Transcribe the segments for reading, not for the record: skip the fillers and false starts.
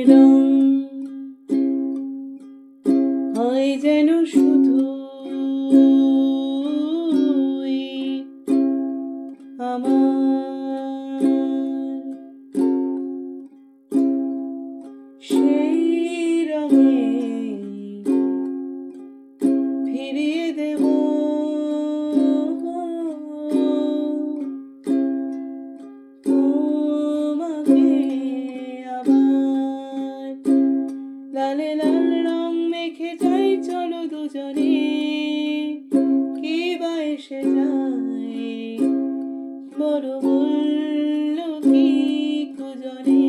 রং হয় যেন শুধুই আমার, সেই রঙে ফিরিয়ে দেব তোমাকে আবার। লালে লাল রং মেখে যাই চলো দুজনে, কি বা এসে যায় বড় বলল কি কুজনে।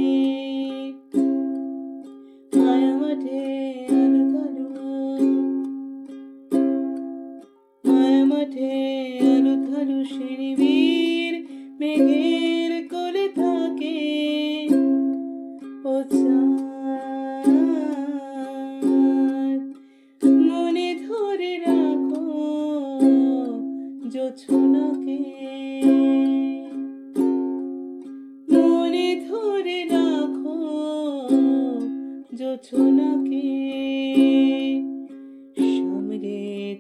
মায়া মাঠে আলো থালু, মায়া মাঠে আলো থালু শিরিবির মেঘের কোলে থাকে ও চাঁদ। মনে ধরে রাখো জোছনাকে, মনে ধরে রাখো জোছনাকে। সামনে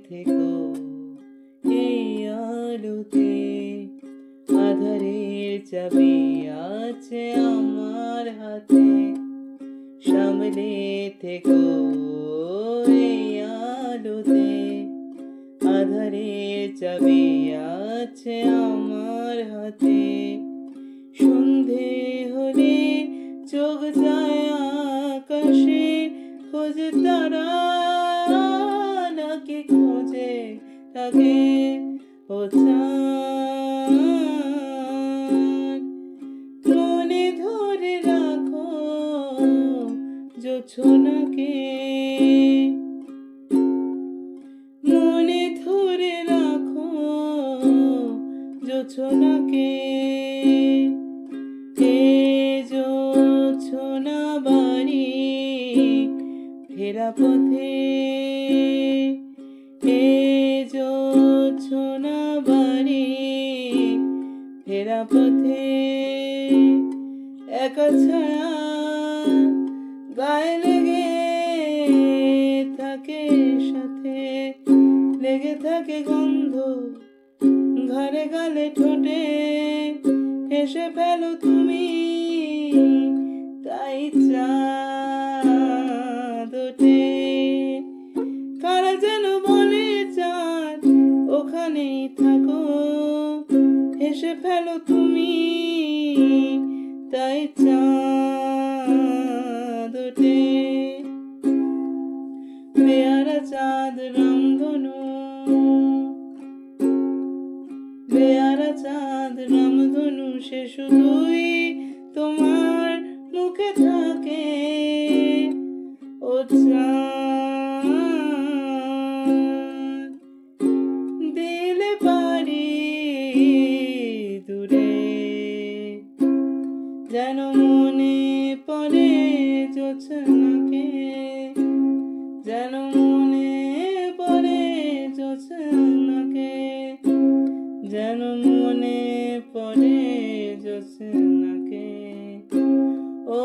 থেকো এই আলোতে, আধারের চাবি আছে আমার হাতে। সামনে থেকো এই আলোতে, আধারের চাবি আছে আমার হাতে। সন্ধে হলে চোখ যায় আকাশে, খোঁজে তারা নাকি খোঁজে তাকে ও চাঁদ। মনে ধরে রাখো জোছনাকে, মনে ধরে রাখো জোছনাকে। এ জোছনা বাড়ি ফেরা পথে, এ জোছনা বাড়ি ফেরা পথে। একা ছায়া গায়ে লেগে থাকে সাথে, লেগে থাকে গন্ধ ঘরে গালে ঠোঁটে। হেসে ফেলো তুমি তাই চাঁদ ওঠে। কারা যেন বলে চাঁদ ওখানেই থাকো, হেসে ফেলো তুমি তাই চাঁদ ওঠে। বেয়ারা চাঁদ রামধনু, বেয়ারা চাঁদ রামধনু, সে শুধুই তোমার মুখে থাকে ও চাঁদ। দিলে পারি দূরে যেন মনে পড়ে জোছনাকে, যেন মনে পড়ে জোছনাকে, যেন মনে পড়ে জোছনাকে ও